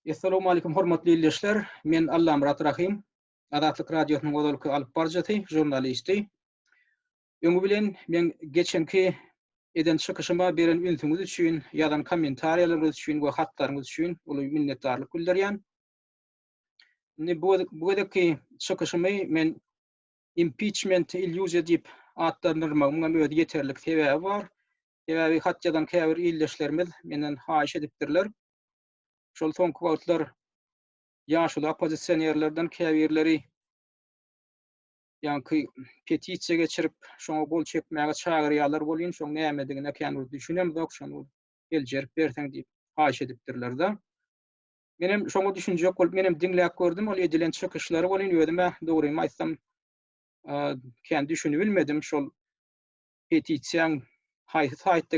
Assalamu alaykum hormatly izleyiciler. Men Allah Murat Rahim. Adatlyk radiosynyň godalky alyp barjaty, jurnalisti. Öňe bilen men geçenki eden çykyşyma beren ünsiňiz üçin, ýazan kommentariýalaryňyz üçin we hatlaryňyz üçin uly minnetdarlyk bildirýän. Bu gedeki çykyşymy men impeachment illusion diýip atlandyrmagyň öňe ýeterlik sebäbi bar. Sebäbi hat ýazan käbir ildeşlerimiz menden haýyş edipdirler. Şol soňky wagtlar ýaşuly oppozisionerlerden käbirleri ýa-ni petisiýa geçirip şoňa bol çekmäge çagyrýarlar bolýan, şoň nämedigine käňir düşünemdik, şonu eljerip berseň diýip haýyş edipdirler-de. Menem şoňa düşünjek bolup menem diňläp gördüm, ol edilen çykyşlary bolýan ödüme dogrymy aýtsam kän düşünüp bilmedim şol petisiýaň haýsy saýtda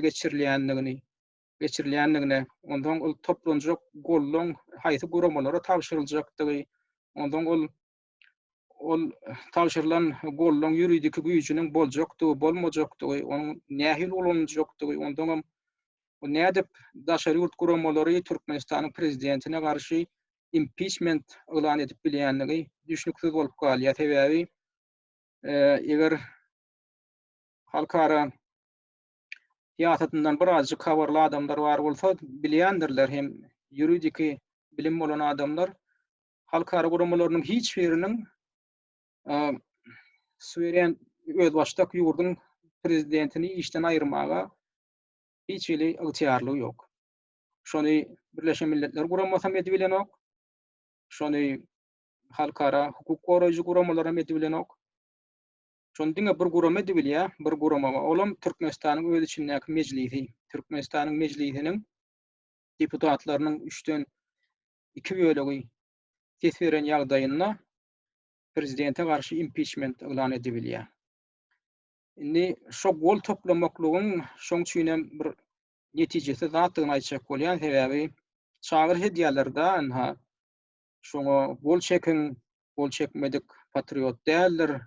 geçirilýändigine, ondan ol toplanjak gollun haýsy guramalara tapşyryljakdygy, ondan ol tapşyrylan gollun ýuridik güýjüniň boljakdygy, bolmajakdygy, onuň nähil ulanjakdygy, ondan o nädip daşary ýurt guramalary Türkmenistanyň prezidentine garşy impeachment elan edip bilýändigi düşünüksiz bolup galýar. Sebäbi eger halkara ýatatyndan birazjyk habarly adamlar bar bolsa bilýändirler, hem ýuridiki bilim bolan adamlar halkara guramalarynyň hiç biriniň suveren öz başdak ýurdun prezidentini işden aýyrmaga hiç biri ygtyarlygy ýok. Şonu Birleşen Milletler guramasam edip bilenok, şonu halkara hukuk goraýjy guramalara edip bilenok. Şonu diňe bir gurama edip bilýär, bir guramama. Olam Türkmenistanyň öz içindäki mejlisi. Türkmenistanyň mejlisiniň deputatlarynyň 3-den 2 bölegi ses beren ýagdaýynda prezidente garşy impeachment elan edip bilýär. Indi şo gol toplamaklygyň şoň üçinem bir netijesi zatdygyny aýtjak bolýan. Sebäbi çagyr hedýälerde şoňa bol çekmedik patriot däldir.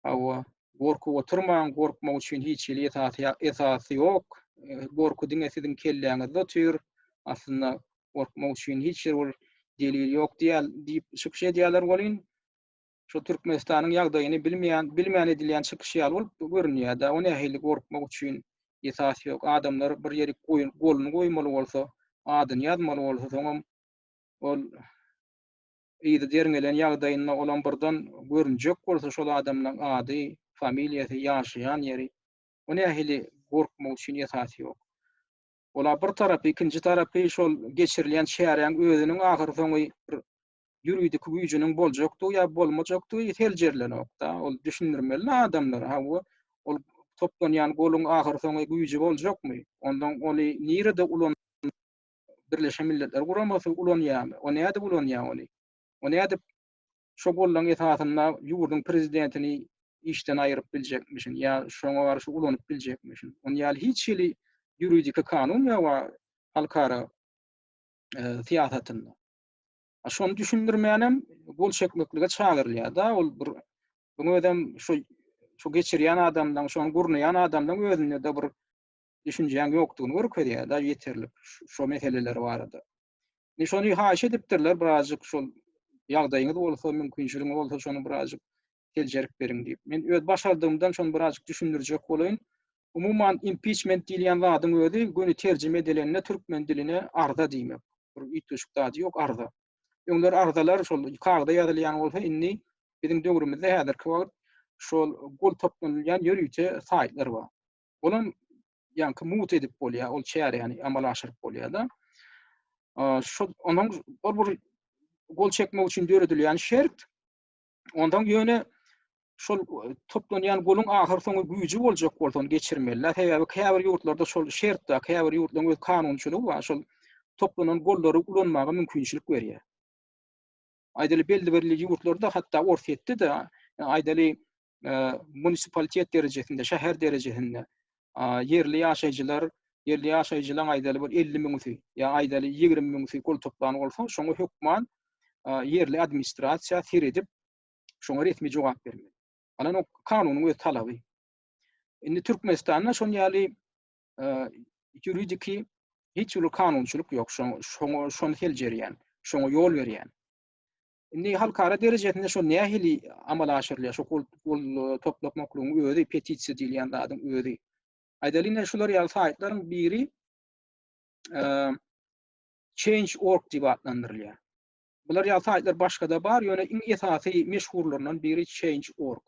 Hawa gorkup oturmaň, gorkmak üçin hiç biri esasy ýok. Gorku diňe siziň kelläňizde tür. Aslynda gorkmak üçin hiç bir delil ýok diýip çykyş edýärler bolýan. Şo Türkmenistanyň ýagdaýyny bilmän edilýän çykysýar bolup görünýär-de. O nähili gorkmak üçin esasy ýok. Adamlar bir ýeri goluny goýmaly bolsa, adyny ýazmaly bolsa, soňam ol ýa-da derňelen ýagdaýynda olan birden görünjek bolsa şol adamlaryň ady, familiýasy, ýaşaýan ýeri, o nähili gorkmak üçin esasy ýok. Ola bir tarapy, ikinji tarapy şol geçirilýän şäherň özüniň ahyr soňy ýuridik güýjüniň boljakdygy ýa bolmajakdygy teljerlenokda. Ol düşündirmeli adamlar. Ol toplanýan goluň ahyr soňy güýji boljakmy? Ondan oly nirede ulan Birleşen Milletler guramasy ulanýarmy? O näde ulanýar oly? O näde şo gollaň esasynda ýurdun prezidentini işden aýryp biljekmişin ýa şoňa garşy ulanyp biljekmişin. Onu ýaly hiç biri ýuridik kanun ýa halkara siýasatynda. Şonu düşündirmeýänem bol çekmeklige çagyrylýar-da. Ol bir öňeden şo geçirýän adamdan, şonu gurnaýan adamdan özünde de bir düşünjäň ýokdugyny görkezýär-da ýeterlik. Şo meseleler barada. Ne şonu haýyş edipdirler birazjyk şol ýagdaýyňyz bolsa, mümkinçiligi bolsa şonu birazjyk teljerip beriň diýip. Men öz başardygymdan şonu birazjyk düşündirjek bolýan. Umumyň impeachment diýilýän zadyň özi göni terjime edilenine türkmen diline arda diýmek. Bir ýetişik zady ýok, arda. Öňler ardalar şol kagda ýazylýan bolsa, inni biziň döwrümizde häzirki wagt şol gol toplanýan ýörüýte saýtlar bar. Olam ýa-ni mut edip bolýar, ol çäre ýani amal aşyryp bolýar-da. Şol onuň bir gol çekmek üçin döredilýän şert, ondan ýöne şol toplanýan goluň ahyr soňy güýji boljak bolsa geçirmeliler. Sebäbi käbir ýurtlarda şol şertde, käbir ýurtlaryň öz kanunçylygy bar, şol toplanan gollary ulanmaga mümkinçilik berýär. Aýdaly belli bir ýurtlarda hatda orfetde de aýdaly munisipalitet derejesinde, şäher derejesinde yerli ýaşaýjylar aýdaly bir 50.000 üsi ýa aýdaly 20.000 üsi gol toplany bolsa, şoňa hökman yerli administrasiýa sir edip şoňa resmi jogap bermeli. Ana o kanunyň öz talaby. Indi Türkmenistanda şoň ýaly juridiki hiç bir kanunçylyk ýok, şonu teljerýän. şoňa ýol berýän. Indi halkara derejetinde şo nähili amal aşyrylýar, şo gol toplamaklygyň özi petisiýa diýilýän zadyň özi. Aýdalyna şular ýaly saýtlaryň biri Change.org diýip adlandyrylýar. Bular ýaly saýtlar başga da bar, ýöne iň esasy meşhurlaryndan biri Change.org.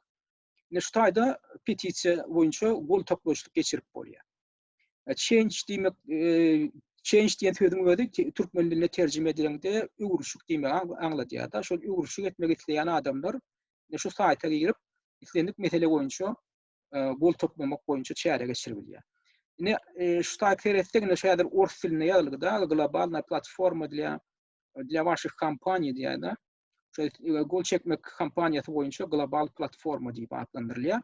Ine şu taýda petisiýa boýunça gol toplaşyk geçirip bolýar. Change diýmek, change diýen sözdüň özi türkmen diline terjime edilende öwrüşük diýmek aňladýar da. Şol öwrüşük etmek isleýän adamlar şu saýta girip islendik mesele boýunça gol toplamak boýunça çäre geçirbilýär. Ine şu taýda etsek şu ýaly ors diline ýazyldy da, globalna platforma для ваших компаний diýär da. Gol çekmek kampanyasy boýunça global platforma diýip adlandyrylýar.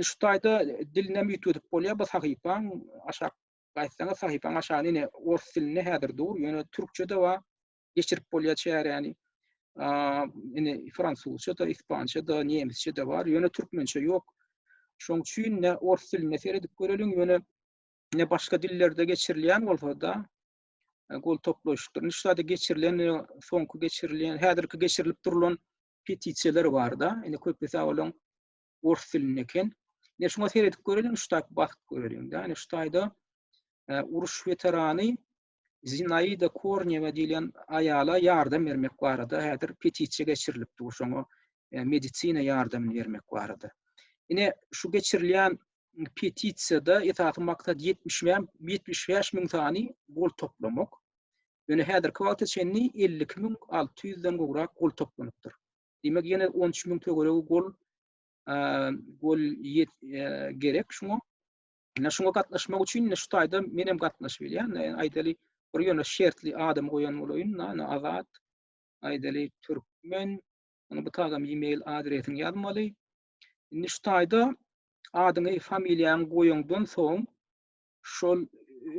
Şu taýda diline ýetip bolýar, bu sahypaň aşağı gaýtsaňyz sahypaň aşağı ine ors diline häzir dur, ýöne türkçe de we geçirip bolýar çäre ýani. Ine fransuzça da, ispança da, nemesçe de bar, ýöne türkmençe ýok. Şoň üçin ne ors diline seredip göreliň, ýöne ne başga dillerde geçirilýän bolsa da gol toplaşyklar. Şu taýda geçirilen, soňky geçirilen, häzirki geçirilip durulan petisiýalar bar da. Ine köpüsi olan ors diline eken. Ne şoňa seredip göreliň, şu taýda bakyp göreliň da. Ine şu taýda uruş veterany Zinaida Korneva diýilen aýala ýardam bermek barada häzir petisiýa geçirilipdi. Şoňa medisina ýardamy bermek barada. Ine şu geçirilýän petisiýada esasy maksat 75 000 tany gol toplamak. Ýöne häzirki wagtda çenli 50.600-den gowrak gol toplanypdyr. Demek ýene 13.000 tögere gol gerek şoňa. Şoňa gatnaşmak üçin şu taýda menem gatnaşyp bilýän. Aýdaly bir ýöne şertli adam goýan bolayyn, azat, aýdaly türkmen, onu bu taýda e-mail adresini ýazmaly. Indi şu taýda adyny, familiýaňy goýandan soň şol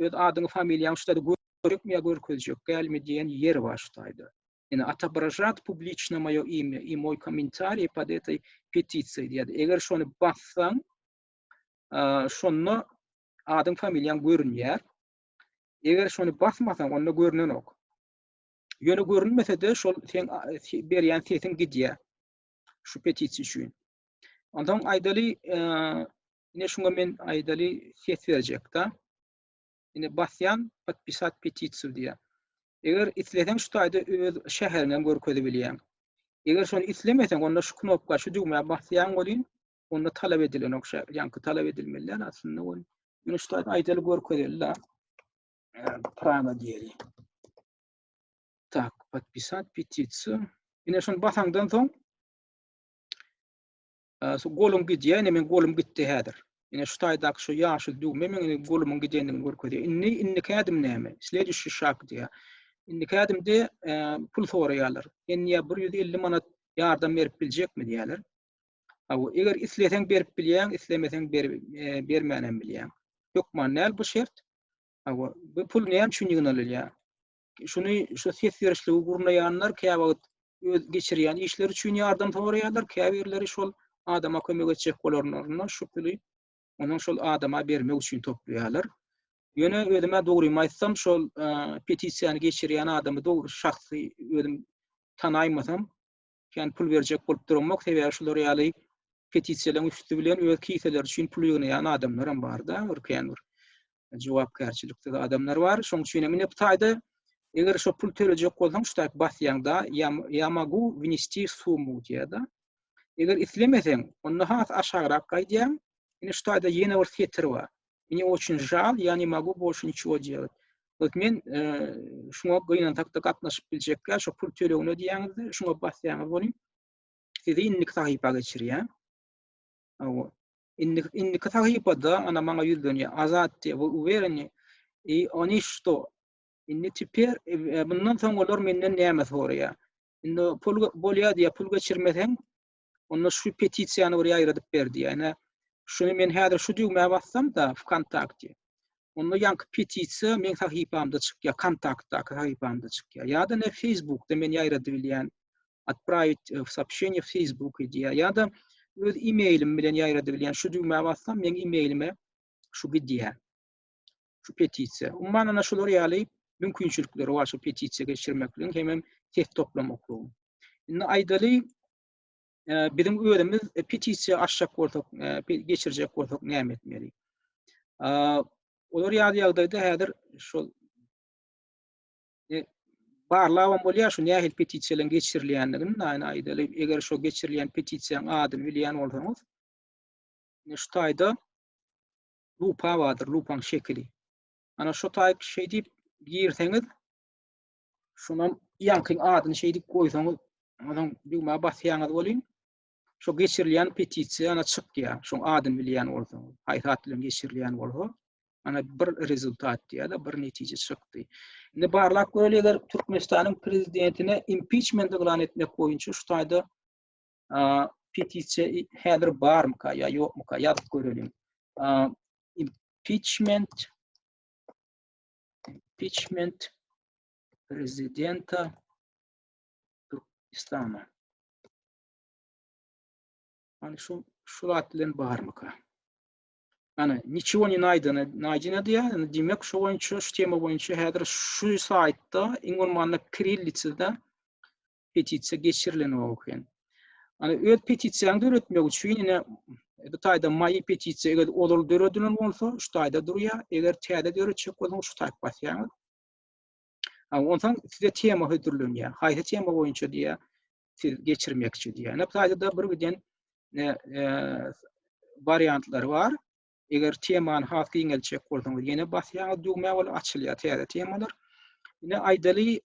öz adyny, familiýaňy şu taýda görükmi ýa görkezjek gelmi diýen ýer bar şu taýda. Ene отображать публично моё имя и мой комментарий под этой петицией diýär. Eger şonu bassaň, şonu adyň, familiýaň görünýär. Eger şonu basmasaň, onda görünenok. Ýöne görünmese de şol sen berýän sesin gidýär. Şu petisiýa üçin. Ondan aýdaly ine şoňa men aýdaly ses berjek da. Ine basýan подписать petisiýa diýär. Eger isleseň şu taýda öz şäheriniň görkezip bilýän. Eger şonu islemeseň, onda şu knopka, şu düğmeye basýan bolýan, onda talap edilen okşa, ýa-ni talap edilmeler aslında ol. Ýöne şu taýda aýdaly görkezilýär. Prava diýeri. Tak, подписать petisiýa. Ine şonu basaňdan soň golum gidýär, men golum gitdi häzir. Ine şu taýda şu ýaşyl düğme men golumyň gidýändigini görkezýär. Inni kädim näme? Следующий шаг diýär. Inni kädimde pul soraýarlar. Enne 150 manat ýardam berip biljekmi diýerler. Eger isleseň berip bilýän, islemeseň bermänem bilýän. Ýokman näl bu şert? Bu pul näme üçin ýygnalýar? Şunu şu ses berişli gurnaýanlar käbä öz geçirýän işler üçin ýardam soraýarlar, käbirleri şol adama kömek etjek bolarlaryna şu puly onuň şol adama bermek üçin toplaýarlar. Ýöne özüme dogry aýtsam, şol petisiýany geçirýän adamy dogry şahsy özüm tanaýmasam, ýani pul berjek bolup durmak, sebäbi şular ýaly petisiýalaryň üstü bilen öz kiseler üçin pul ýygnaýan adamlar hem bar da, bir jogapkärçilikde adamlar bar. Şoň üçin men bu taýda eger şo pul töreje bolsaň, şu taýda basýanda я могу внести сумму diýär da. Eger islemeseň, onda has aşagyrak gaýdýan, ine şu taýda ýene bir filtr bar. Мне очень жаль, я не могу больше ничего делать. Вот мен şoňa gynan takda gatnaşyp biljekler, şo pul tölegine diýäňizde, şoňa basýaňyz bolýar. Sizi innik sahypa geçirýär. Innik sahypada ana maňa ýüzlenýär, azat diýip uvereni, oni что? Inni teper bundan soň olar menden näme soraýar? Indi pul bolýar diýip pul geçirmeseň, onda şu petisiýany bir ýaýradyp berdi. Ýani şunu men häzir şu düğmeye bassam da WKontakte. Onda ýanky petisiýa men sahypamda çykýar, kontaktda sahypamda çykýar. Ýa-da ne Facebookda men ýaýradyp bilýän отправить сообщение в Facebook diýär. Ýa-da öz e-mailim bilen ýaýradyp bilýän şu düğmeye bassam men e-mailime şu gidýär. Şu petisiýa. Umman ana şular ýaly mümkinçilikleri var şu petisiya geçirmekliğin hem tehdit toplamaklığı. Indi aýdaly bizim öýdemiz petisiya açjak bolsak, geçirjek bolsak näme etmeli? Olar ýa-da ýagdaýda häzir şol barlawam bolýar şu nähil petisiýalar geçirilýändigini aýdaly eger şo geçirilýän petisiýanyň adyny bilýän bolsaňyz şu taýda lupa bardyr, lupaň şekili. Ana şu taýy şey diýip girseňiz şunam ýankyň adyny şey diýip goýsaňyz onuň düýme basýaňyz bolýan. Şo geçirilýän petisiýa ana çykýar. Şoň adyny bilýän bolsaňyz, haýsat bilen geçirilýän bolsa, ana bir rezultat diýär-de, bir netije çykdy. Indi barlak göreler Türkmenistanyň prezidentine impeachment elan etmek boýunça şu taýda petisiýa häzir barmyka ýa ýokmuka ýazyp görelim. Impeachment prezidenta Türkmenistana. Hani şu atlen barmyka. Ana niçiwo ni naýdyna diýär, demek şu boýunça şu tema boýunça häzir şu saýtda ingonmanna kirillitsida petisiýa geçirilen oken. Ana öz petisiýaňy öğretmek üçin ine bu taýda maý petisiýa eger olar döredilen bolsa, şu taýda durýar, eger täze döretjek bolsa şu taýp basýaňyz. Ondan size tema hödürlenýär. Haýsy tema boýunça diýär, siz geçirmekçi diýär. Bu taýda bir giden variantlary bar. Eger temany halka ýeňelçek bolsaňyz, ýene basýaňyz düğme bolup açylýar täze temalar. Ine aýdaly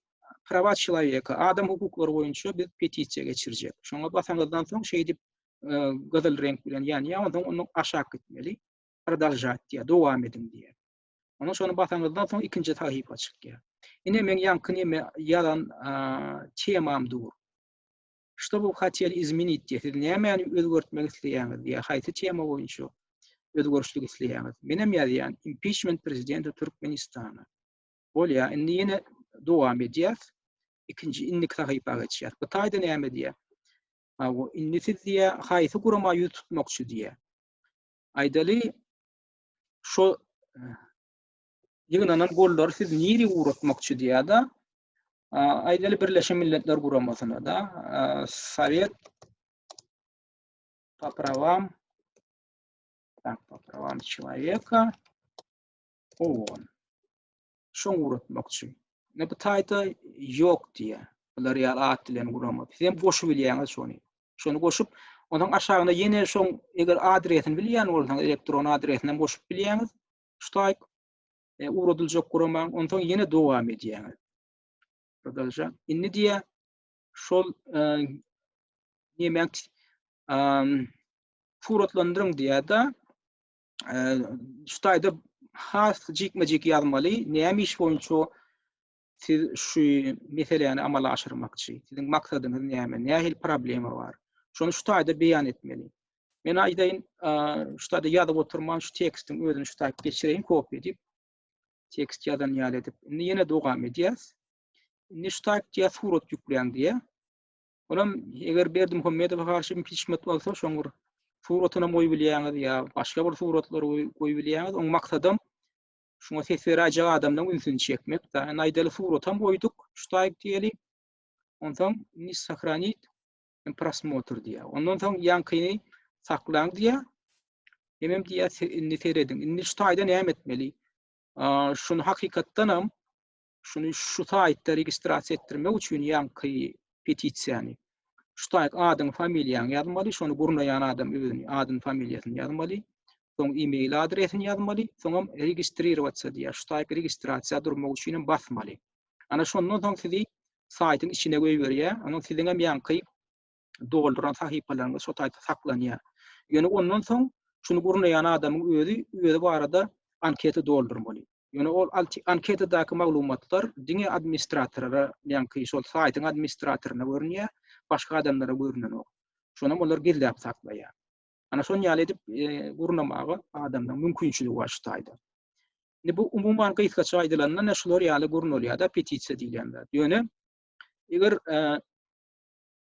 prava çylaýeka, adam hukuklary boýunça biz petisiýa geçirjek. Şoňa basaňyzdan soň şey diýip gyzyl renk bilen ýani ýa-da onu aşağı gitmeli. Продолжать diýär, dowam edin diýär. Onu şonu basaňyzdan soň ikinji tahypa çykýar. Ine men ýanky näme ýalan temam dur. Что вы хотели изменить diýär. Näme özgörtmek isleýäňiz diýär. Haýsy tema boýunça özgörüşlik isleýäňiz. Menem ýazýan impeachment prezidenti Türkmenistana. Bolýa, indi ýene dowam edýär. İkinji innik tahypaga geçýär. Bu taýda näme diýär? O indi siz diýär, haýsy gurama ýüz tutmakçy diýär. Aýdaly şo ýygnanan gollary siz niri uratmakçy diýär da. Aýdaly Birleşen Milletler Guramasyna da Sovet по правам человека ООН. Şoň uratmakçy. Ne bu taýda ýok diýär. Bular ýa at bilen guramak. Sen goşup bilýäňiz şonu. Şonu goşup, onuň aşagyna ýene şoň eger adresini bilýän bolsaňyz, elektron adresinden goşup bilýäňiz, şu taýy uradyljak guramak, ondan ýene dowam edýäňiz. Продолжать. Indi diýär, şol nämek suratlandyryň diýär da, şu taýda has jikmejik ýazmaly, näme iş boýunça siz şu meseleni amala aşyrmakçy, siziň maksadyňyz näme, nähil problema bar. Şonu şu taýda beýan etmeli. Men aýdaýyn, şu taýda ýazyp oturman şu tekstiň özüni şu taýda geçireýin, kopya edip, tekst ýazan ýaly edip, indi ýene dowam edýäs. Indi şu taýda diýär surat ýükleýän diýär. Olam eger Berdimuhammedowa garşy impeachment bolsa, şoňur suratyna moý bilýäňiz ýa başga bir suratlary goýup bilýäňiz, oň maksadym şuňa sesleri ajak adamdan ünsüni çekmek da. Aýdaly suratan goýduk, şu taýda diýeli. Ondan не сохранить просмотр diýär. Ondan soň ýankyny saklaň diýär. Hemem diýär indi seredin. Indi şu taýda näme etmeli? Şunu hakykatdanam şunu şu taýda registrasiýa etdirmek üçin ýanky petisiýany şu taýda adyň, familiýaň ýazmaly, şonu gurnaýan adam özüni, adyny, familiýasyny ýazmaly, soň e-mail adresini ýazmaly, soňam registrироваться diýär. Şu taýda registrasiýa durmak üçin basmaly. Ana şondan soň sizi saýtyň içine goýberýär, onuň siziň hem ýanky dolduran sahypalaryňyz şu taýda saklanýar. Ýöne ondan soň şunu gurnaýan adamyň özü barada anketa doldurmaly. Ýöne ol anketadaky maglumatlar diňe administratorlara, ýanky şol saýtyň administratoryna görünýär, başga adamlara görünýär. Şonam olar gizläp saklaýar. Ana şonu ýaly edip gurnamagy adamdan mümkinçiligi var şu taýda. Ne bu umumyň gyzgaça aýdylandan şular ýaly gurnulýar da petisiýa diýilýär. Ýöne eger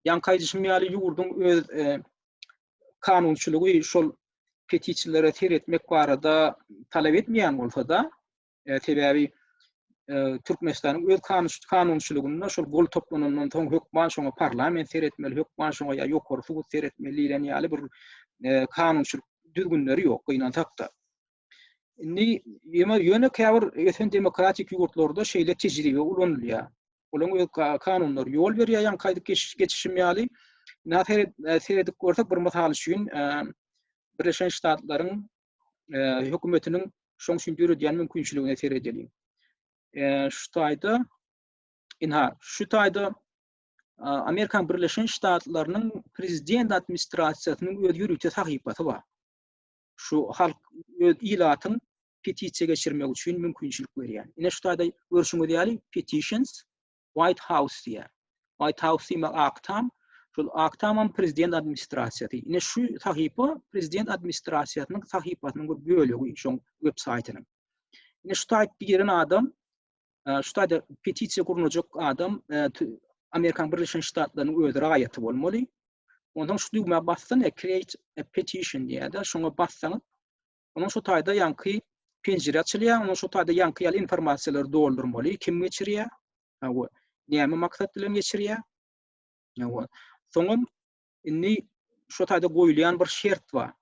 ýanky ýaly ýurdun öz kanunçylygy şol petisiýalere teretmek barada talap etmeýän bolsa da, sebäbi Türkmenistan'ın öz kanunçylygynda şol gol toplanandan soň hökman şoňa parlament seretmeli, hökman şoňa ýa ýokary suwut seretmeli diýen ýaly bir kanunçylyk düzgünleri ýok gynan takda. Indi ýöne käbir ýeten demokratik ýurtlarda şeýle tejribe ulanylýar. Olaň öz kanunlary ýol berýär ýa kaýdy geçişim ýaly. Seredip görsek bir mysal üçin Birleşen Ştatlaryň hökümetiniň şoň üçin ýürüdýän mümkinçiligine seredelin. Şu taýda Amerikan Birleşen Ştatlarynyň prezident administrasiýasynyň öz ýürüjde sahypasy bar. Şu halk öz ilatyny petisiýa geçirmek üçin mümkinçilik berýär. Ine şu taýda görüşüňiz ýaly petitions White House diýär. White House diýmek aktam, şol aktamam prezident administrasiýasy. Ine şu sahypa prezident administrasiýasynyň sahypasynyň bir bölegi şoň web saytynyň. Ine şu taýda bilen adam şu taýda petisiýa gurulajak adam Amerikan Birleşen Ştatlarynyň öz raýaty bolmaly. Ondan şu düýme bassan create a petition diýär. Şoňa bassaňyz onuň şu taýda ýanky penjere açylýar, onuň şu taýda ýanky ýaly informasiýalary doldurmaly, kim geçirýär? Näme maksat bilen geçirýär? Soňra indi şu taýda goýulýan bir şert bar.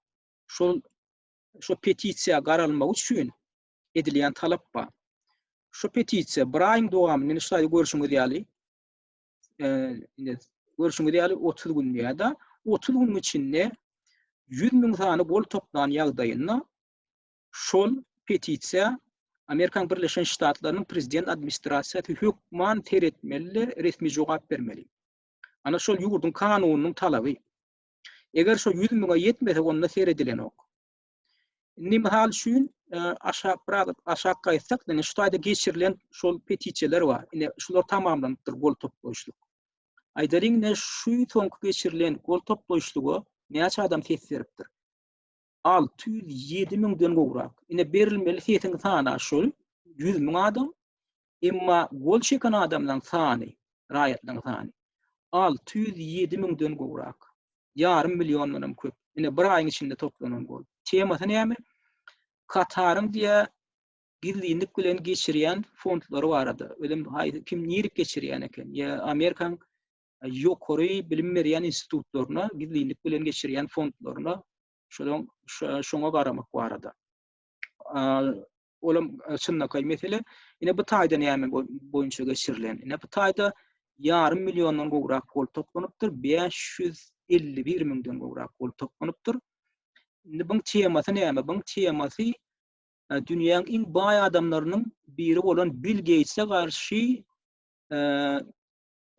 Şu petisiýa garalmak üçin edilýän talap bar. Şu petisiýa bir aýyň dowamyny şu taýda görüşüňiz ýaly 30 gün ýa-da 30 gün içinde 100.000 sany gol toplan ýagdaýynda şol petisiýa Amerikan Birleşen Ştatlarynyň prezident administrasiýasy hökman teretmeli, resmi jogap bermeli. Ana şol ýurdun kanunynyň talaby. Eger şol 100.000'a ýetmese onda seredilen ok. Indi misal üçin aşağı gaýtsak, şu taýda geçirilen şol petisiýalar bar. Ine şular tamamlanypdyr gol toploýuşlyk. Aýdaryň ne şu soňky geçirilen gol toploýuşlygy näçe adam ses beripdir? 607.000'den gowrak. Ine berilmeli sesiň sany şol 100.000 adam, emma gol çeken adamlaryň sany, raýatlaryň sany 607.000'den gowrak. Yarım milyondan köp. Ine bir aýyň içinde toplanan gol. Temasy näme? Kataryň diýe gizlilik bilen geçirýän fondlary barady. Ödem kim nirip geçirýän eken? Ýa Amerikan ýokary bilim berýän institutlaryna gizlilik bilen geçirýän fondlaryna şoňa garamak barada. Olam çynnaky mesele. Ine bu taýda näme boýunça geçirilen? Ine bu taýda yarım milyondan gowrak gol toplanypdyr. 551.000'den gowrak gol toplanypdyr. Indi bu temasy näme? Bu temasy dünýäniň iň baý adamlarynyň biri bolan Bill Gates'e garşy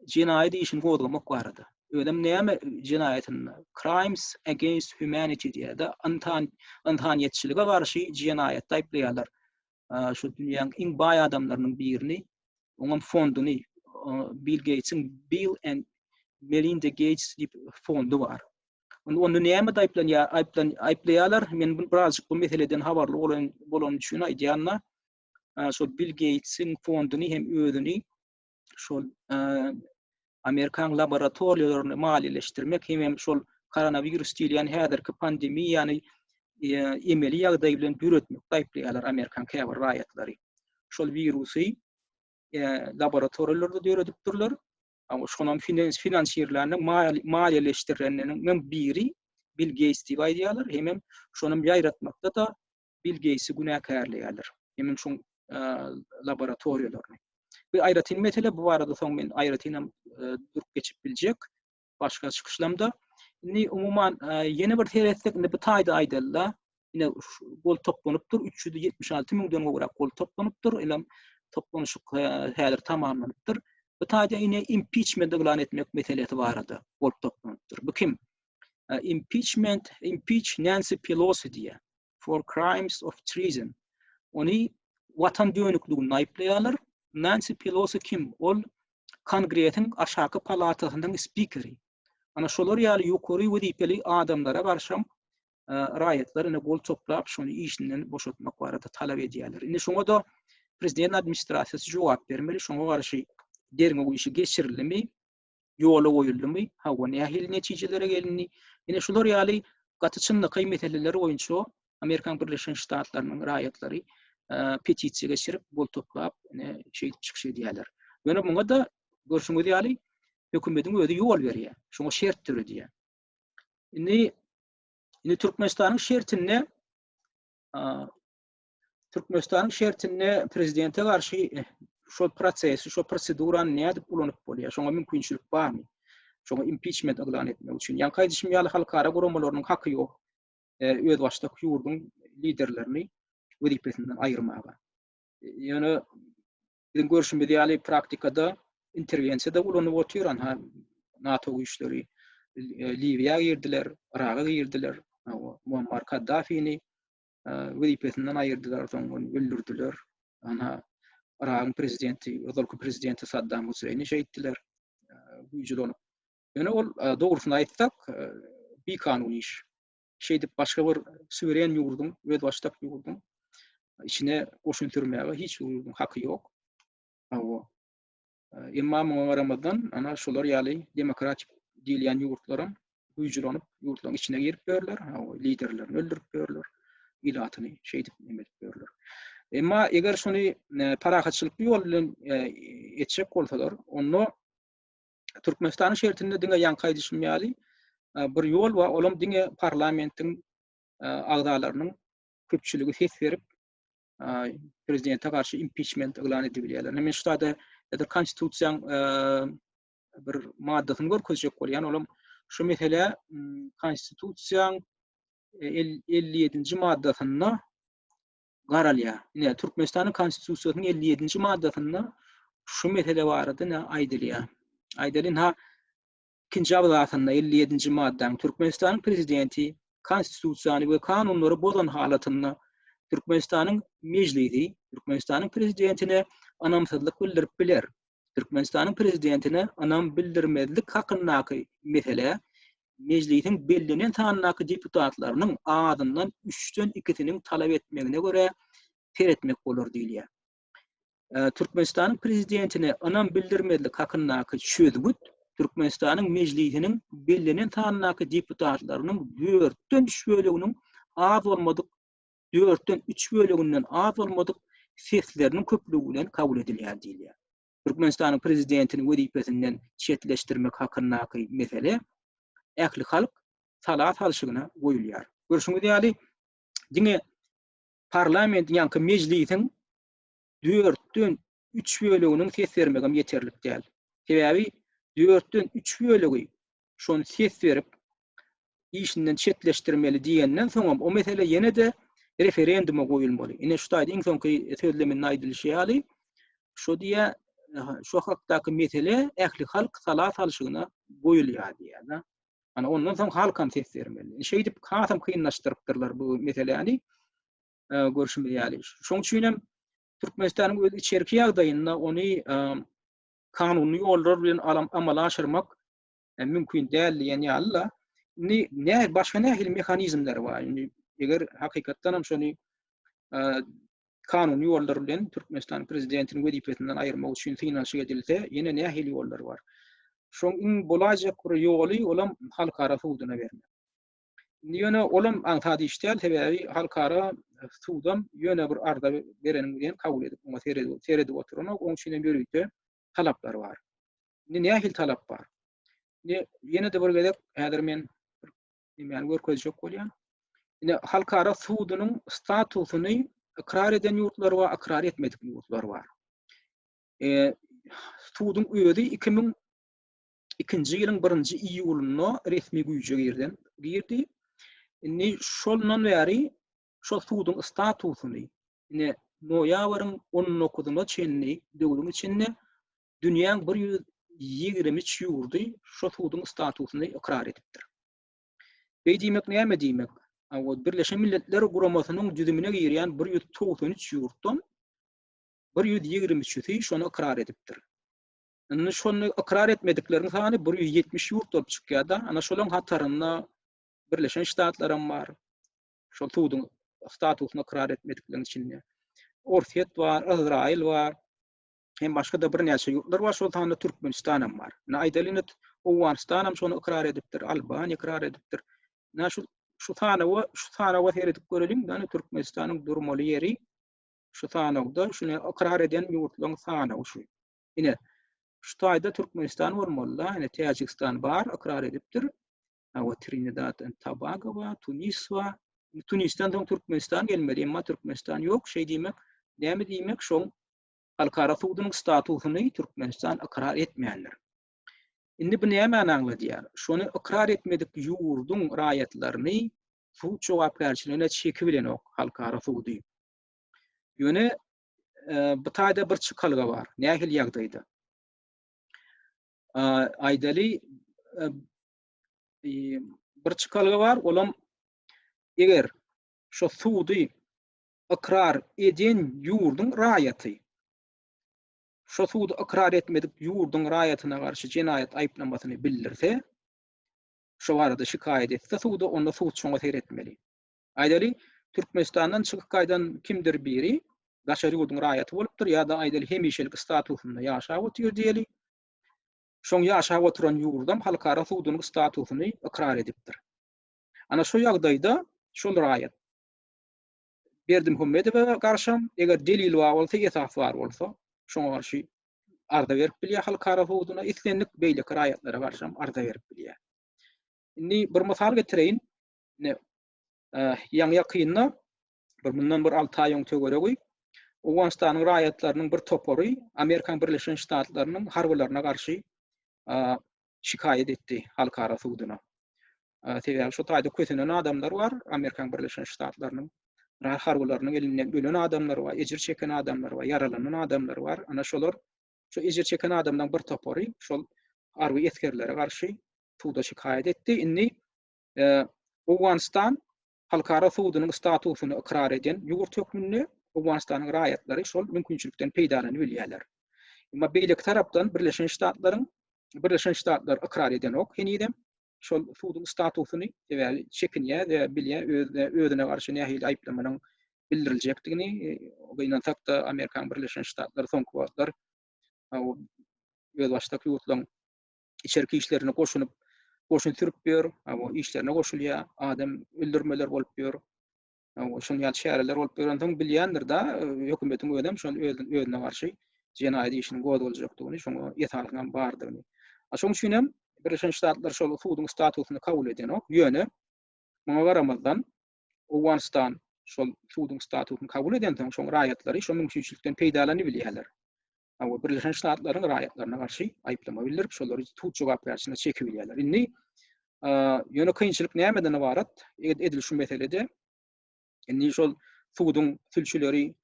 cinayet işini gozgamak barada. Ödem näme cinayetin? Crimes against humanity diýär. Antaniyetçilige garşy cinayet taýplaýarlar. Şu dünýäniň iň baý adamlarynyň birini, onuň fonduny Bill Gates'in Bill and Melinda Gates fondu var. Onu näme taýplaýarlar? Men birazjyk bu meseleden habarly bolan üçin aýdýanlar. Şol Bill Gates'in fonduny hem özüni şol Amerikan laboratoriýalaryny maliýeleşdirmek hem şol koronavirus diýilen häzirki pandemiýany emeli ýagdaý bilen büretmek taýplaýarlar Amerikan käbir raýatlary. Şol virusy laboratoriýalarda döredipdirler. Ama şonam finansiyerlerini maliýeleşdirenleriniň biri Bill Gates diýip aýdýarlar. Hem şonam ýaýratmakda da Bill Gates'i günäkärleýärler. Hem şoň laboratoriýalaryny. Bir aýratyn mesele bu barada soň men aýratyna durup geçip biljek başga çykyşlamda. Indi umuman ýene bir teretsek bu taýda aýdyllar. Ine gol toplanypdyr 376.000'den gowrak gol toplanypdyr. Elem toplanyşyk häzir tamamlanypdyr. Bu taýda ine impeachment elan etmek meselesi barada gol toplanypdyr. Bu kim? Impeach Nancy Pelosi diýär for crimes of treason. Ony watan dönükligini aýplaýarlar. Nancy Pelosi kim? Ol Kongresiň aşaky palatasynyň spikeri. Ana şolar ýaly ýokary wezipeli adamlara garşy raýatlaryny gol toplap şonu işinden boşaltmak barada talap edýärler. Indi şoňa da prezident administrasiýasy jogap bermeli. Şoňa garşy derňe bu işi geçirilmi, ýola goýulmy, nähili netijelere gelini. Ine şolar ýaly gaty çynlyk meseleleri boýunça Amerikan Birleşen Ştatlarynyň raýatlary petisiya geçirip bol toplap şey çıkışı diýerler. Mene muňa da görşüňiz ýaly hökümetiň özi ýol berýär. Şoňa şert türediýär. Indi Türkmenistanyň şertinde Türkmenistanyň şertinde prezidente garşy şo prosesi, şo prosedurany nädip ulanyp bolýar? Şoňa mümkinçilik barmy? Şoňa impeachment aglan etmek üçin. Ýa-ni düşüm ýaly halkara guramalarynyň haky ýok. Öz başdaky ýurdun liderlerini wezipesinden aýyrmaga. Ýöne bizim görüşimiz ýaly praktikada interwensiýa da ulanyp oturan NATO güýçleri Libiýaga girdiler, Iraga girdiler, Muammar Kaddafi'ni wezipesinden aýyrdylar, soňra öldürdiler. Iraqyň prezidenti, özalky prezidenti Saddam Husseini şeýitdiler, güýjülanyp. Ýöne ol dogrusyny aýtsak, bir kanuny iş. Şeýdip başga bir süweren ýurdun, öz başdaky ýurdun içine goşultyrmaga hiç ýurdun haky ýok. Emma Ramadan şolar ýaly demokratik diýilýän ýurtlaryň güýjülanyp ýurtlaryň içine girip berler, liderlerini öldürip berler, ilatyny şeýdip emedip berler. Emma eger şonu parahatçylyk ýol bilen etjek bolsalar, onu Türkmenistanyň şertinde diňe ýanky düşmýäli bir ýol we olam diňe parlamentiň agdalarynyň köpçüligi ses berip prezidente garşy impeachment elan edibilýärler. Hemen şu da konstitusiýaň bir maddasyny görkezjek bolýan, olam şu mesele konstitusiýaň 57-nji maddasyna garalýar. Ine Türkmenistanyň konstitusiýasynyň 57-nji maddasyna şu mesele barady aýdylýar. Aýdylyn ikinji abzatyna 57-nji maddaň Türkmenistanyň prezidenti konstitusiýany we kanunlary bozan halatyny Türkmenistanyň mejlisi Türkmenistanyň prezidentine anamsızlyk bildirip biler. Türkmenistanyň prezidentine anam bildirmezlik hakyndaky mesele mejlisiň bellenen sanynaky deputatlarynyň ağzyndan 3-den 2-siniň talap etmegine göre teretmek bolar diýilýär. Türkmenistanyň prezidentine anam bildirmezlik hakyndaky çözgüt Türkmenistanyň mejlisiniň bellenen sanynaky deputatlarynyň 4-den 3 böleginiň az bolmadyk 4-den 3 böleginden az bolmadyk sesleriniň köplügi bilen kabul edilýär diýilýär. Türkmenistanyň prezidentini wezipesinden çetleşdirmek hakyndaky mesele ähli halk salat halşygyna goýulýar. Görşüňiz ýaly diňe parlament ýa-ni mejlisiň 4-den 3 böleginiň ses bermegem ýeterlik däl. Sebebi 4-den 3 bölegi şonu ses berip işinden çetleşdirmeli diýenden soňam o mesele ýene de referenduma goýulmaly. Ine şu taýda iň soňky sözlemini aýdylyşy ýaly şu diýe şu hakdaky mesele ähli halk salat halşygyna goýulýar diýär. Ondan soň halkam ses bermeli. Şeýdip hasam kynlaşdyrypdyrlar bu meseleni görüşüm ýaly. Şoň üçin Türkmenistanyň öz içerki ýagdaýynda ony kanuny ýollar bilen amala aşyrmak mümkin däl ýani alla. Ne başga nähili mehanizmler bar. Eger hakykatdan hem şonu kanuny ýollar bilen Türkmenistan prezidentini wezipesinden aýyrmak üçin finansiýa edilse, ýene nähili ýollar bar. Şoň iň bolajak bir ýoly olam halkara suwdyna bermek. Ýöne olam aňsady işdäl, sebebi halkara suwdam ýöne bir arda bereniň bilen kabul edip, oňa seredip oturan, oň üçin berýärde talaplar bar. Nähili talap bar? Ýene de bir gezek häzir men näme görkezjek bolýan. Halkara suwdynyň statusyny ikrar eden ýurtlar we ikrar etmedik ýurtlar bar. Suwdyň özi 2002-nji ýylyň 1-nji iýulyna resmi güýje girdi. Şoldan bäri şol suwdyň statusyny noýabryň 19-na çenli döwlüň içinde dünýäň 123 ýurdy şol suwdyň statusyny ikrar edipdir. Beýdimek näme diýmek? Birleşen Milletler Guramasynyň düzümine girýän 193 ýurtdan 123-i şonu ikrar edipdir. Şonu ikrar etmedikleriniň sany 170 ýurt bolup çykýar da, ana şolaryň hatarynda Birleşen Ştatlarym bar. Şol suwdyň statusyny ikrar etmedikleriniň içinde Orsiýet bar, Izrail bar. Hem başga da bir näçe ýurtlar bar, şol tanda Türkmenistan bar. Aýdalyny Owganistan hem şonu ikrar edipdir, Albaniýa ikrar edipdir. Şu tana we seredip görelim, Türkmenistanyň durmaly ýeri şu sanawda şunu ikrar eden ýurtlaryň sanawy şu. Ine şu taýda Türkmenistan bolmaly, ine Täjikistan bar ikrar edipdir. Awa Trinidad and Tobago wa Tunis wa Tunis'tan soň Türkmenistan gelmedi, emma Türkmenistan ýok. Şeý diýmek, näme diýmek, şoň halkara suwdynyň statusyny Türkmenistan ikrar etmeýänler. Indi bu näme anagly diýär? Şonu ikrar etmedik ýurdun raýatlaryny suw jogapkärçiligine çeki bilen ok halkara suwdy. Ýöne bu taýda bir çykalga bar. Nähil ýagdaýda? Aýdaly bir çykalga bar, olam eger şo suwdy ikrar eden ýurdun raýaty şo suwdy ikrar etmedik ýurdun raýatyna garşy jenaýat aýplamasyny bildirse, şo barada şikaýet etse, suwdy onda suwd şoňa seretmeli. Aýdaly Türkmenistandan çykyp gaýdan kimdir biri daşary ýurdun raýaty bolupdyr, ýa-da aýdaly hemişelik statusynda ýaşap otyr diýeli. Şoň ýaşap oturan ýurdam halkara suwdynyň statusyny ikrar edipdir. Ana şo ýagdaýda şol raýat Berdimuhammedowa garşam eger delil bar bolsa, esas bar bolsa, şoňa garşy arda berip bilýär halkara suwdyna, islenlik beýlik raýatlara garşam arda berip bilýär. Indi bir mysal getireýin. Ýaňy ýakynda bundan bir 6 aý öňe göregi Owganistanyň raýatlarynyň bir topary Amerika Birleşen Ştatlarynyň harbalaryna garşy şikaýet etdi halkara suwdyna. Sebäbi şu taýda kösenen adamlar bar, Amerika Birleşen Ştatlarynyň harbalarynyň elinden ölen adamlar bar, ejir çeken adamlar bar, yaralanan adamlar bar. Ana şolar şu ejir çeken adamdan bir topary şol arwy etkerlere garşy suwda şikaýet etdi. Indi Owganistan halkara suwdynyň statusyny ikrar eden ýurt hökmünde Owganistanyň raýatlary şol mümkinçilikden peýdalany bilýärler. Emma beýlik tarapdan Birleşen Ştatlar ikrar eden ok, henidem şol suwdyň statusyny ebäli çekinýär we bilýär, özüne garşy nähili aýplamanyň bildiriljakdygyny, ogynan takda Amerika Birleşen Ştatlar soňky wagtlar öz başdaky ýurtlaryň içerki işlerine goşunyp sürüp ber, işlerine goşulýar, adam öldürmeler bolup ber. Şol ýa şäherler bolup berendiň bilýändir da, hökümetiň ödem şol özüne garşy jenaýat işini god boljakdygyny, şoňa ýetalyňam bardygyny. Şoň üçin hem Birleşen Ştatlar şol suwdyň statusyny kabul eden ok, ýöne maňa garamazdan Owganistan şol suwdyň statusyny kabul eden şoň raýatlary şol mümkinçilikden peýdalany bilýärler. Birleşen Ştatlaryň raýatlaryna garşy aýplama bildirip şolary suwd jogapkärçiligine çeki bilýärler. Indi ýöne kynçylyk nämeden ibarat edil şu meselede? Indi şol suwdyň tülçüleri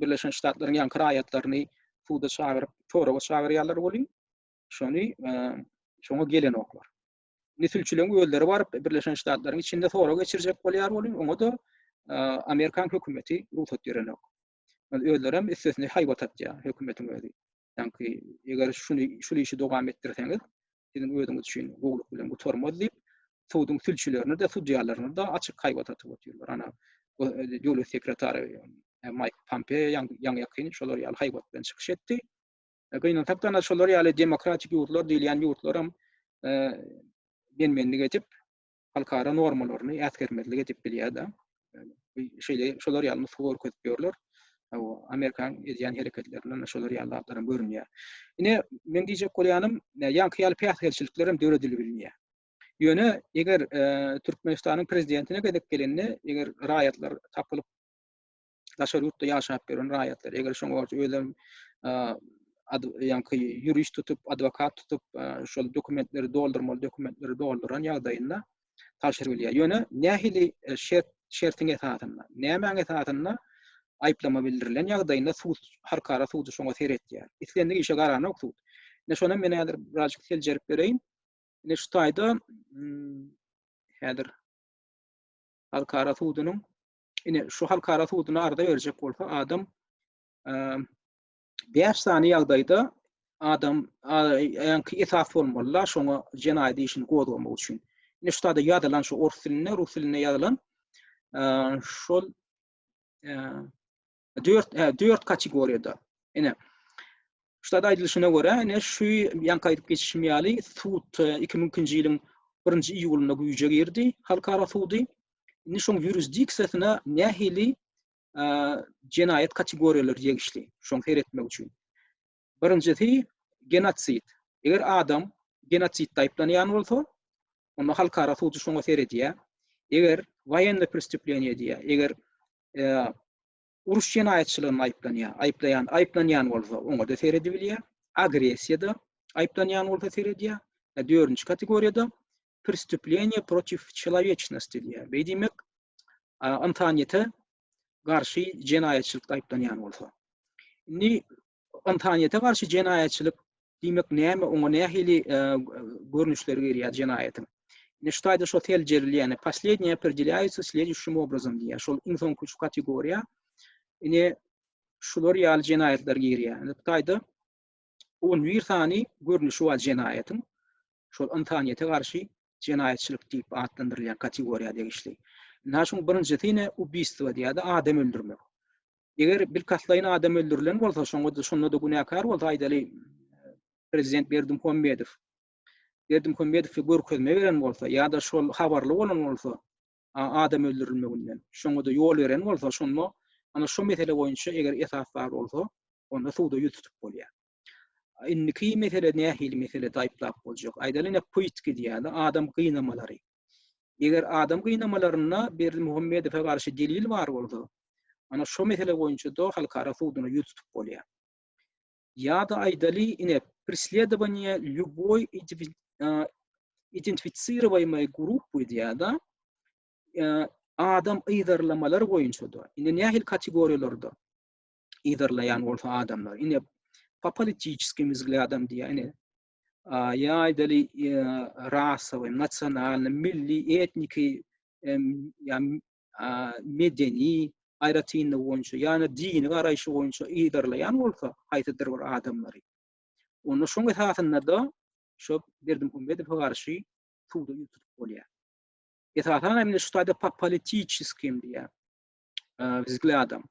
Birleşen Ştatlaryň ýanky raýatlaryny suwda çagyryp, toraba çagyrýarlar bolýar. Şoňa gelen oklar. Indi tülçüleň öýleri baryp Birleşen Ştatlaryň içinde toraba geçirjek bolýar bolýar. Oňa da Amerikan hökümeti ruhsat beren ok. Öýlerem istisni haýbat etýär hökümetiň öýdi. Ýanky eger şunu işi dowam etdirseňiz, sizin öýdüňiz üçin gowluk bilen bu tormaz diýip, suwdyň tülçülerini de sudyalaryny da açyk haýbat atyp otyrlar. Ana döwlet sekretary Mike Pompeo ýaňy ýakyn şolar ýaly haýbat bilen çykyş etdi. Gynan tapdan şolar ýaly demokratik ýurtlar diýilýän ýurtlaram benmenlik edip halkara normalaryny ýetgermezlik edip bilýär da. Şolar ýaly musgor kötüp ýörler. Amerikan edýän hereketlerinden şolar ýaly adlarym görünýär. Ine men diýjek bolýanym, ýanky ýaly päsgelçiliklerim döwredilip bilýär. Ýöne eger Türkmenistanyň prezidentine gedip gelende, eger raýatlar tapylyp daşary ýurtda ýaşap beren raýatlar, eger şoňa öýlem ýanky ýurist tutup, adwokat tutup, şol dokumentleri dolduran ýagdaýynda taşyr bilýär. Ýöne nähili şertiň esasynda, näme esasynda aýplama bildirilen ýagdaýynda suwd halkara suwdy şoňa seretýär. Islendik işe garany ok suwd. Ne şondan men häzir birazjyk seljerip bereýin. Ne şu taýda häzir halkara suwdynyň şu halkara suwdyny arda berjek bolsa adam 5 sany ýagdaýda adam ýanky esas bolmaly, şoňa jenaýat işini godlamak üçin. Ne şu taýda ýazylan şu rus diline ýazylan şol 4 kategoriýada. Şu taýda aýdylyşyna görä, şu ýanky aýdyp geçişmýäli suwd 2000-nji ýylyň 1-nji iýulyna güýje girdi halkara suwdy. Indi şoň ýurisdiksiýasyna nähili jenayet kategoriyaları diýişli. Şoň seretmek üçin. Birinjisi genotsit. Eger adam genotsit taýplanýan bolsa, onda halkara sudy şoňa seredýär. Eger военный преступление diýär. Eger uruş jenayetçiligiň aýplanýan bolsa, oňa da seredibilýär. Agressiýada aýplanýan bolsa seredýär. 4-nji kategoriýada преступление против человечности diýär. Beýdimek antaniyete garşy jenayetçilik aýplanýan bolsa. Indi antaniyete garşy jenayetçilik diýmek näme? Oňa nähili görnüşleri berýär jenayetin. Что это что тельджерлиане. Последнее определяется следующим образом. Шол инсон кучу категория. И не шулор ял дженайетлер гирия. Тайда он виртани görnüşü wal jenayetin. Şol antaniyete garşy jenayetçilik diýip adlandyrylýan kategoriýa degişli. Naşuň birinjisine ubийство diýär, adam öldürmek. Eger bir katlaýyn adam öldürilen bolsa, şonda da günäkar bolsa aýdaly prezident Berdimuhammedow görkezme beren bolsa, ýa-da şol habarly bolan bolsa, adam öldürilmeginden, şoňa da ýol beren bolsa, şonda ana şu mesele boýunça eger esas bar bolsa, onda suwda ýutup bolýar. Inniki mesele nähili mesele taýplap boljak. Aýdalyna poýtki diýär, adam gynnamalary. Eger adam gynnamalaryna Berdimuhammedowa garşy delil bar bolsa, ana şu mesele boýunça da halkara suwdyna ýutup bolýar. Ýa-da aýdaly ine преследование любой идентифицируемой группы diýär da adam ýydarlamalar boýunça da ine nähil kategoriýalarda ýydarlaýan bolsa adamlar ine по политическим взглядам diýär ine ýa aýdaly расовый, национальный, milli, etniki, medeni aýratyny boýunça ýani dini garaýşy boýunça ýydarlaýan bolsa haýtydyr bir adamlary. Onu şoň esasynda da şo Berdimuhammedowa garşy suwda ýutup bolýar. Esasan emne şu taýda политическим diýär взглядам.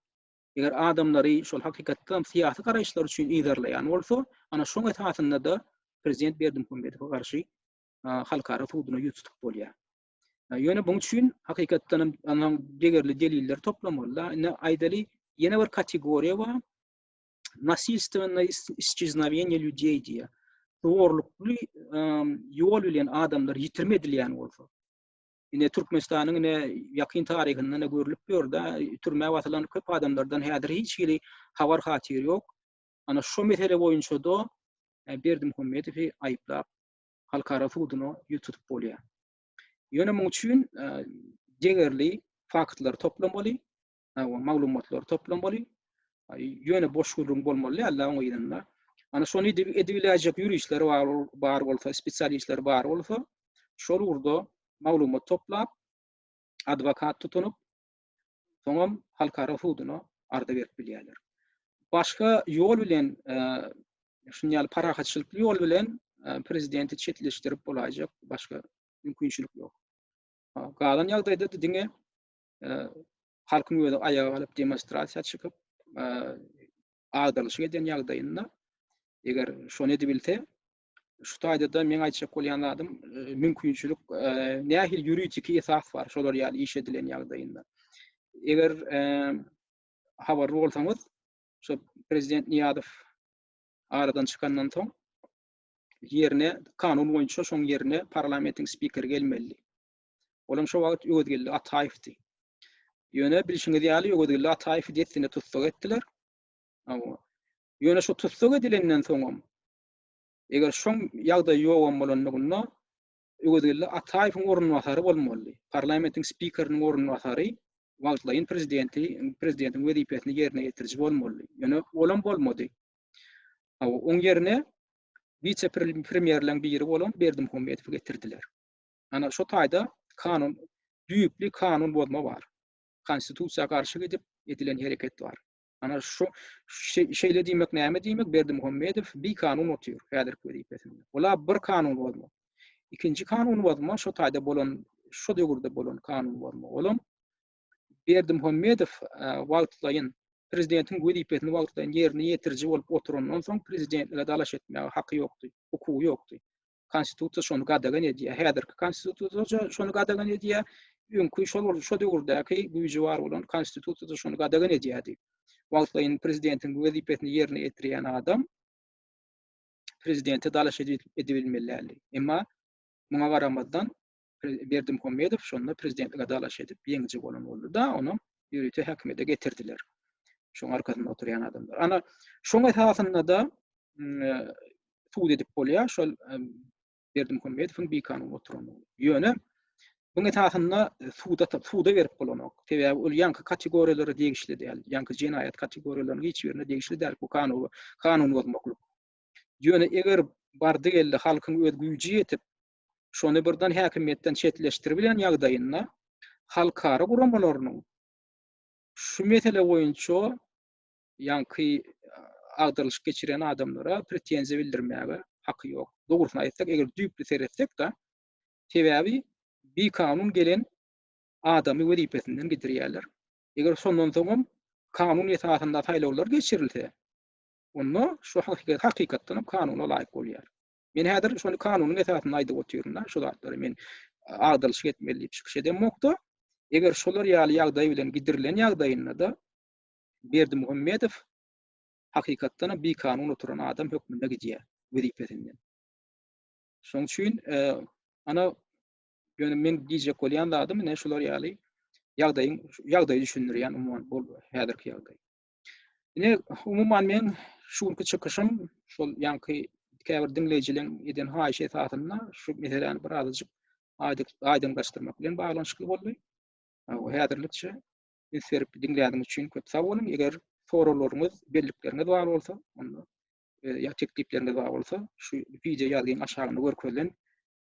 Eger adamlary şol hakykatdan syýasy garaýşlar üçin ýydarlaýan bolsa, ana şoň esasynda da prezident Berdimuhammedowa garşy halkara suwdyna ýutup bolýar. Ýöne buň üçin hakykatdan anan degerli deliller toplamaly. Ine aýdaly ýene bir kategoriýa bar. Насильственное исчезновение людей diye. Doğruluklu yol bilen adamlar yitirmedilýän bolsa. Ine Türkmenistanyň ine ýakyn taryhyny görülip ýörde, türme watylan köp adamlardan häzir hiç biri habar hatyry ýok. Ana şu mesele boýunça da Berdimuhammedowy aýplap halkara suwdyna ýutup bolýar. Ýöne muň üçin degerli faktlar toplamaly, maglumatlar toplamaly. Ýöne boşgullyk bolmaly, Allah oňa ýydanma. Ana şonu edibiläjek ýürüýçler bar bolsa, spesialistler bar bolsa, şol urda maglumat toplap, advokat tutunup, soňam halkara suwdyna arda berip bilýärler. Başga ýol bilen, şunýal parahatçylyk ýol bilen prezidenti çetleşdirip bolajak, başga mümkinçilik ýok. Galan ýagdaýda diňe halkyň öýde ayaga alyp demonstrasiýa çykyp agdalyşy eden ýagdaýynda eger şonu edibilse şu taýda da men aýtjak bolýanlarym mümkinçilik nähil ýuridik esas bar şolar ýaly iş edilen ýagdaýynda. Eger habar bolsaňyz şu prezident Niýazow aradan çykandan soň ýerine kanun boýunça şoň ýerine parlamentiň spikeri gelmeli. Olam şu wagt öwedildi Ataýevdi. Ýöne bilşiňiz ýaly öwedildi Ataýew diýetine tutsak etdiler. Ýöne şu tutsak edilenden soňam eger şoň ýagdaý ýok bolanlygyna öwedildi Ataýewiň ornwasary bolmaly. Parlamentiň spikeriniň ornwasary wagtlaýyn prezidentiň wezipesini ýerine ýetirji bolmaly. Ýöne olam bolmady. Oň ýerine vice-premierleň biri bolan Berdimuhammedowy getirdiler. Ana şu taýda kanun, büyükli kanun bozma bar. Konstitusiýa garşy gidip edilen hereket bar. Ana şu şeýle diýmek näme diýmek? Berdimuhammedow bir kanun otýar häzir wezipesinde. Ola bir kanun bozma. İkinji kanun bozma şu taýda bolan, şu döwürde bolan kanun bozma. Olam Berdimuhammedow wagtlaýyn prezidentiň wezipesini wagtlaýyn ýerine ýetirji bolup oturandan soň prezidentle dalaş etmäge haky ýokdy, hukuky ýokdy. Konstitusiýa şonu gadagan edýär. Häzirki konstitusiýa şonu gadagan edýär. öňkü şo döwürdäki güýji bar bolan konstitusiýada şonu gadagan edýärdi. Wagtlaýyn prezidentiň wezipetini ýerine ýetirýän adam prezidente dalaş edibilmeli. Emma muňa garamazdan Berdimuhammedow şonda prezidentlige dalaş edip ýeňiji bolan boldy da onu ýürüte häkimete getirdiler. Şoň arkasynda oturýan adamlar. Ana şoň esasynda da suud edip bolýar şol Berdimuhammedowyň bir kanun oturany ýöne buň esasynda suuda berip bolanok. Tebe ol ýanky kategoriýalary degişli däl. Ýanky jinayat kategoriýalaryny hiç birine degişli däl. Bu kanun bozmaklyk. Ýöne eger bardy geldi halkyň öz güýji ýetip şonu birden häkimetden çetleştirip bilen ýagdaýynda halkara guramalarynyň şu mesele boýunça ýanky agdalyş geçiren adamlara pretensiýa bildirmäge haky ýok. Dogrusyny aýtsak, eger düýpli seretsek da sebäbi bir kanun gelen adamy wezipetinden gidirýärler. Eger şondan soň kanun esasynda saýlawlar geçirilse, onda şu hakykatdan kanuna laýyk bolýar. Men häzir şonu kanunyň esasyny aýdyp oturýarym. Şu zatlary men agdalyş etmeli diýip çykyş edemokda. Eger şolar ýaly ýagdaý bilen gidirilen ýagdaýynda da Berdimuhammedow hakykatdan bir kanun oturan adam hökmünde gidýär wezipetinden. Şoň üçin ana ýöne men diýjek bolýan adam ne şolar ýaly ýagdaýy düşündirýän umman bol häzirki ýagdaý. Ine umman men şuňky çykyşym şol ýanky käbir dinleýijileň eden haýyş esasynda şu meseleni bir azajyk aýdynlaşdyrmak bilen baglanyşykly boldy. Häzirlikçe serip dinleýäniň üçin köp sag bolun. Eger soralaryňyz, bellikleriniz bar bolsa, onda ýa teklipleriniz bar bolsa, şu video ýazgyň aşagyna görkezlen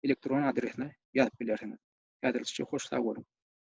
elektron adresine ýazyp bilersiňiz. Häzirlikçe hoş sag bolun.